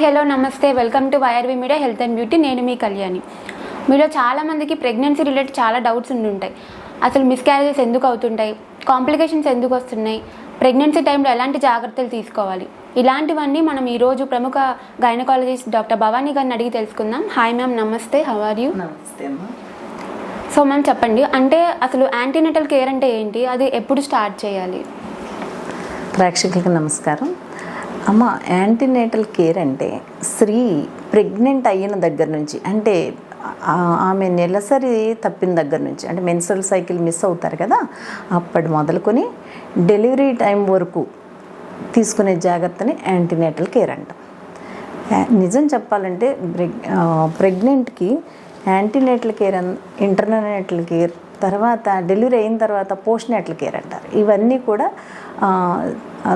Hello నమస్తే, welcome to YRV media health and beauty. నేను మీ కళ్యాణి. మీలో చాలామందికి ప్రెగ్నెన్సీ రిలేటెడ్ చాలా డౌట్స్ ఉంటాయి. అసలు మిస్క్యారేజెస్ ఎందుకు అవుతుంటాయి, కాంప్లికేషన్స్ ఎందుకు వస్తున్నాయి, ప్రెగ్నెన్సీ టైంలో ఎలాంటి జాగ్రత్తలు తీసుకోవాలి, ఇలాంటివన్నీ మనం ఈరోజు ప్రముఖ గైనకాలజిస్ట్ డాక్టర్ భవానీ గారిని అడిగి తెలుసుకుందాం. హాయ్ మ్యామ్, నమస్తే. How are you? నమస్తే అమ్మా. సో మ్యామ్ చెప్పండి, అంటే అసలు యాంటీనేటల్ కేర్ అంటే ఏంటి, అది ఎప్పుడు స్టార్ట్ చేయాలి? ప్రేక్షకులకు నమస్కారం అమ్మ. యాంటీనేటల్ కేర్ అంటే స్త్రీ ప్రెగ్నెంట్ అయిన దగ్గర నుంచి, అంటే ఆమె నెలసరి తప్పిన దగ్గర నుంచి, అంటే మెన్స్ట్రువల్ సైకిల్ మిస్ అవుతారు కదా, అప్పటి మొదలుకొని డెలివరీ టైం వరకు తీసుకునే జాగ్రత్తని యాంటీనేటల్ కేర్ అంటాం. నిజం చెప్పాలంటే ప్రెగ్నెంట్కి యాంటీనేటల్ కేర్, ఇంటర్నేటల్ కేర్, తర్వాత డెలివరీ అయిన తర్వాత పోస్ట్ నేటల్ కేర్ అంటారు. ఇవన్నీ కూడా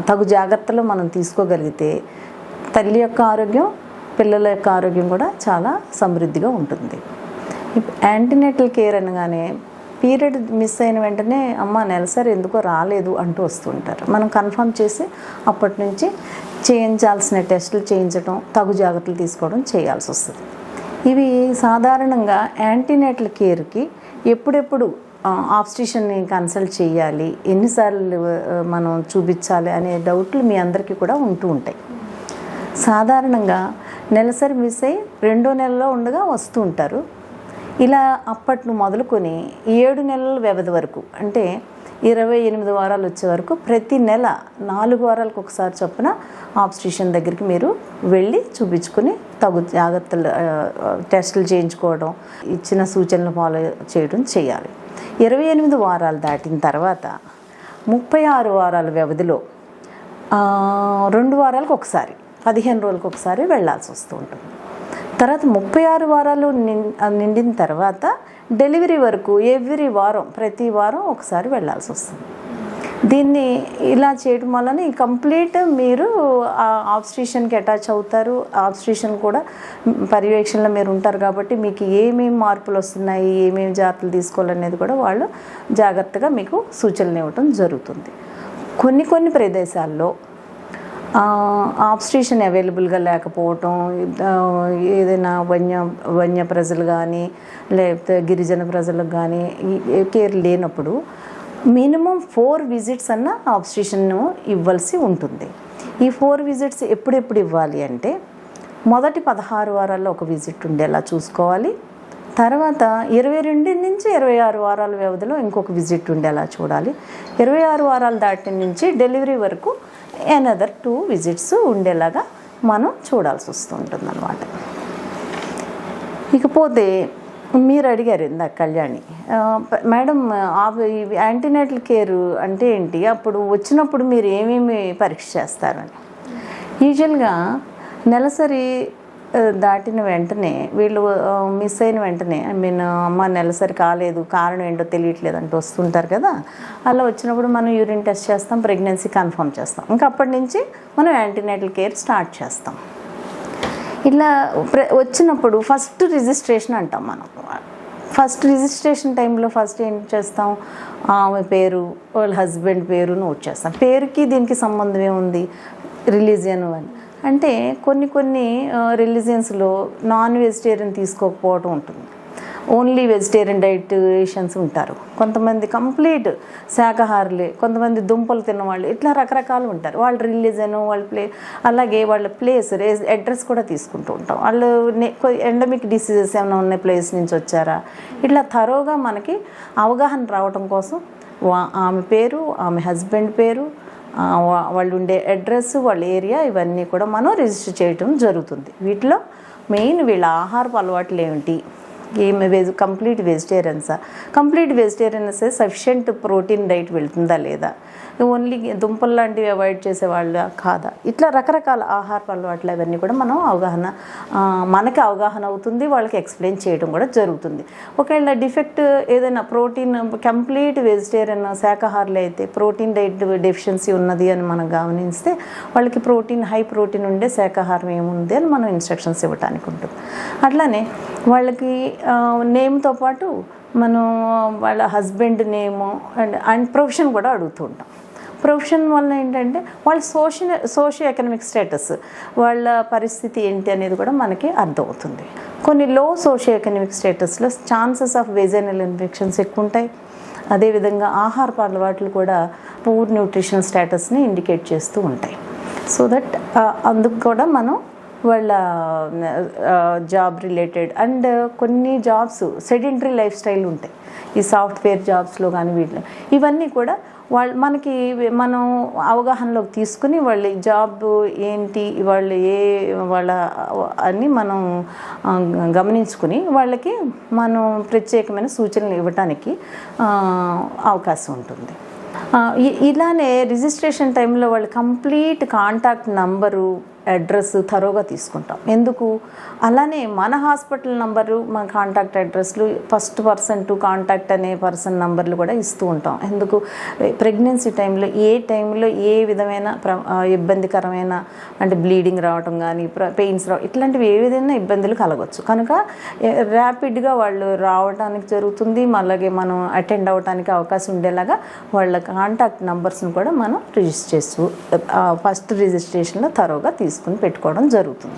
తగు జాగ్రత్తలు మనం తీసుకోగలిగితే తల్లి యొక్క ఆరోగ్యం, పిల్లల యొక్క ఆరోగ్యం కూడా చాలా సమృద్ధిగా ఉంటుంది. యాంటీనేటల్ కేర్ అనగానే పీరియడ్ మిస్ అయిన వెంటనే అమ్మ నెలసరి ఎందుకో రాలేదు అంటూ వస్తుంటారు. మనం కన్ఫర్మ్ చేసి అప్పటి నుంచి చేయించాల్సిన టెస్టులు చేయించడం, తగు జాగ్రత్తలు తీసుకోవడం చేయాల్సి వస్తుంది. ఇవి సాధారణంగా యాంటీనేటల్ కేర్కి ఎప్పుడెప్పుడు ఆబ్స్టిషన్ని కన్సల్ట్ చేయాలి, ఎన్నిసార్లు మనం చూపించాలి అనే డౌట్లు మీ అందరికీ కూడా ఉంటూ ఉంటాయి. సాధారణంగా నెలసరి మిస్ అయ్యి 2వ నెలలో ఉండగా వస్తూ ఉంటారు. ఇలా అప్పటి మొదలుకొని 7 నెలల వ్యవధి వరకు, అంటే 28 వారాలు వచ్చే వరకు ప్రతి నెల 4 వారాలకు ఒకసారి చొప్పున ఆబ్స్టిషన్ దగ్గరికి మీరు వెళ్ళి చూపించుకొని తగు జాగ్రత్తలు, టెస్టులు చేయించుకోవడం, ఇచ్చిన సూచనలు ఫాలో చేయడం చేయాలి. 28 వారాలు దాటిన తర్వాత 36 వారాల వ్యవధిలో 2 వారాలకు ఒకసారి, 15 రోజులకు ఒకసారి వెళ్ళాల్సి వస్తూ ఉంటుంది. తర్వాత 36 వారాలు నిండిన తర్వాత డెలివరీ వరకు ప్రతి వారం ఒకసారి వెళ్ళాల్సి వస్తుంది. దీన్ని ఇలా చేయడం వలన కంప్లీట్ మీరు ఆబ్స్టిషన్కి అటాచ్ అవుతారు. ఆబ్స్టిషన్ కూడా పర్యవేక్షణలో మీరు ఉంటారు కాబట్టి మీకు ఏమేమి మార్పులు వస్తున్నాయి, ఏమేమి జాగ్రత్తలు తీసుకోవాలనేది కూడా వాళ్ళు జాగ్రత్తగా మీకు సూచనలు ఇవ్వటం జరుగుతుంది. కొన్ని ప్రదేశాల్లో ఆబ్స్టిషన్ అవైలబుల్గా లేకపోవటం, ఏదైనా వన్య ప్రజలు కానీ లేకపోతే గిరిజన ప్రజలకు కానీ కేర్ లేనప్పుడు మినిమం 4 విజిట్స్ అన్న ఆబ్స్టిషన్ను ఇవ్వాల్సి ఉంటుంది. ఈ 4 విజిట్స్ ఎప్పుడెప్పుడు ఇవ్వాలి అంటే, మొదటి 16 వారాల్లో ఒక విజిట్ ఉండేలా చూసుకోవాలి. తర్వాత 22 నుంచి 26 వారాల వ్యవధిలో ఇంకొక విజిట్ ఉండేలా చూడాలి. 26 వారాలు దాటిన నుంచి డెలివరీ వరకు అనదర్ 2 విజిట్స్ ఉండేలాగా మనం చూడాల్సి వస్తుంటుంది అన్నమాట. ఇకపోతే మీరు అడిగారు ఇందాక కళ్యాణి, మేడం యాంటీనేటల్ కేర్ అంటే ఏంటి, అప్పుడు వచ్చినప్పుడు మీరు ఏమేమి పరీక్ష చేస్తారని. యూజువల్గా నెలసరి దాటిన వెంటనే వీళ్ళు మిస్ అయిన వెంటనే, అమ్మ నెలసరి కాలేదు, కారణం ఏంటో తెలియట్లేదు అంటూ వస్తుంటారు కదా, అలా వచ్చినప్పుడు మనం యూరిన్ టెస్ట్ చేస్తాం, ప్రెగ్నెన్సీ కన్ఫర్మ్ చేస్తాం. ఇంకా అప్పటి నుంచి మనం యాంటీనేటల్ కేర్ స్టార్ట్ చేస్తాం. ఇలా వచ్చినప్పుడు ఫస్ట్ రిజిస్ట్రేషన్ అంటాం మనం. ఫస్ట్ రిజిస్ట్రేషన్ టైంలో ఫస్ట్ ఏం చేస్తాం, ఆమె పేరు, వాళ్ళ హస్బెండ్ పేరు నోట్ చేస్తాం. పేరుకి దీనికి సంబంధం ఏముంది, రిలీజియన్ అని అంటే కొన్ని రిలీజియన్స్లో నాన్ వెజిటేరియన్ తీసుకోకపోవడం ఉంటుంది, ఓన్లీ వెజిటేరియన్ డైటేషన్స్ ఉంటారు. కొంతమంది కంప్లీట్ శాకాహారులే, కొంతమంది దుంపలు తిన్నవాళ్ళు, ఇట్లా రకరకాలు ఉంటారు. వాళ్ళ రిలీజన్, వాళ్ళ అలాగే వాళ్ళ ప్లేస్, అడ్రస్ కూడా తీసుకుంటూ ఉంటాం. వాళ్ళు ఎండమిక్ డిసీజెస్ ఏమైనా ఉన్న ప్లేస్ నుంచి వచ్చారా, ఇట్లా థరోగా మనకి అవగాహన రావటం కోసం ఆమె పేరు, ఆమె హస్బెండ్ పేరు, వాళ్ళు ఉండే అడ్రస్, వాళ్ళ ఏరియా, ఇవన్నీ కూడా మనం రిజిస్టర్ చేయటం జరుగుతుంది. వీటిలో మెయిన్ వీళ్ళ ఆహారపు అలవాట్లు ఏమిటి, కంప్లీట్ వెజిటేరియన్సా, కంప్లీట్ వెజిటేరియన్సే సఫిషియెంట్ ప్రోటీన్ డైట్ వెళ్తుందా లేదా, ఓన్లీ దుంపలు లాంటివి అవాయిడ్ చేసేవాళ్ళ కాదా, ఇట్లా రకరకాల ఆహారపు అలవాట్లు అవన్నీ కూడా మనం మనకి అవగాహన అవుతుంది, వాళ్ళకి ఎక్స్ప్లెయిన్ చేయడం కూడా జరుగుతుంది. ఒకవేళ డిఫెక్ట్ ఏదైనా ప్రోటీన్, కంప్లీట్ వెజిటేరియన్ శాకాహారులు అయితే ప్రోటీన్ డైట్ డెఫిషియన్సీ ఉన్నది అని మనం గమనిస్తే వాళ్ళకి హై ప్రోటీన్ ఉండే శాకాహారం ఏముంది అని మనం ఇన్స్ట్రక్షన్స్ ఇవ్వడానికి ఉంటుంది. అట్లానే వాళ్ళకి నేమ్తో పాటు మనం వాళ్ళ హస్బెండ్ నేము అండ్ ప్రొఫెషన్ కూడా అడుగుతూ ఉంటాం. ప్రొఫెషన్ వల్ల ఏంటంటే వాళ్ళ సోషియో ఎకనామిక్ స్టేటస్, వాళ్ళ పరిస్థితి ఏంటి అనేది కూడా మనకి అర్థమవుతుంది. కొన్ని లో సోషియో ఎకనామిక్ స్టేటస్లో ఛాన్సెస్ ఆఫ్ వెజైనల్ ఇన్ఫెక్షన్స్ ఎక్కువ ఉంటాయి. అదేవిధంగా ఆహారపు అలవాట్లు కూడా పూర్ న్యూట్రిషనల్ స్టేటస్ని ఇండికేట్ చేస్తూ ఉంటాయి. సో దట్ అందుకు కూడా మనం వాళ్ళ జాబ్ రిలేటెడ్ అండ్ కొన్ని జాబ్స్ సెడెంటరీ లైఫ్ స్టైల్ ఉంటాయి. ఈ సాఫ్ట్వేర్ జాబ్స్లో కానీ వీటిలో ఇవన్నీ కూడా మనకి మనం అవగాహనలోకి తీసుకుని వాళ్ళ జాబ్ ఏంటి, వాళ్ళ అన్నీ మనం గమనించుకుని వాళ్ళకి మనం ప్రత్యేకమైన సూచనలు ఇవ్వటానికి అవకాశం ఉంటుంది. ఇలానే రిజిస్ట్రేషన్ టైంలో వాళ్ళు కంప్లీట్ కాంటాక్ట్ నంబరు, అడ్రస్ థరోగా తీసుకుంటాం. ఎందుకు? అలానే మన హాస్పిటల్ నంబరు, మన కాంటాక్ట్ అడ్రస్లు, ఫస్ట్ పర్సన్ టు కాంటాక్ట్ అనే పర్సన్ నంబర్లు కూడా ఇస్తూ ఉంటాం. ఎందుకు? ప్రెగ్నెన్సీ టైంలో ఏ విధమైన ఇబ్బందికరమైన అంటే బ్లీడింగ్ రావటం కానీ, పెయిన్స్ రావడం ఇట్లాంటివి ఏ విధమైన ఇబ్బందులు కలగవచ్చు. కనుక ర్యాపిడ్గా వాళ్ళు రావడానికి జరుగుతుంది. అలాగే మనం అటెండ్ అవ్వడానికి అవకాశం ఉండేలాగా వాళ్ళ కాంటాక్ట్ నంబర్స్ని కూడా మనం రిజిస్టర్ చేస్తూ ఫస్ట్ రిజిస్ట్రేషన్లో థరోగా తీసుకుని పెట్టుకోవడం జరుగుతుంది.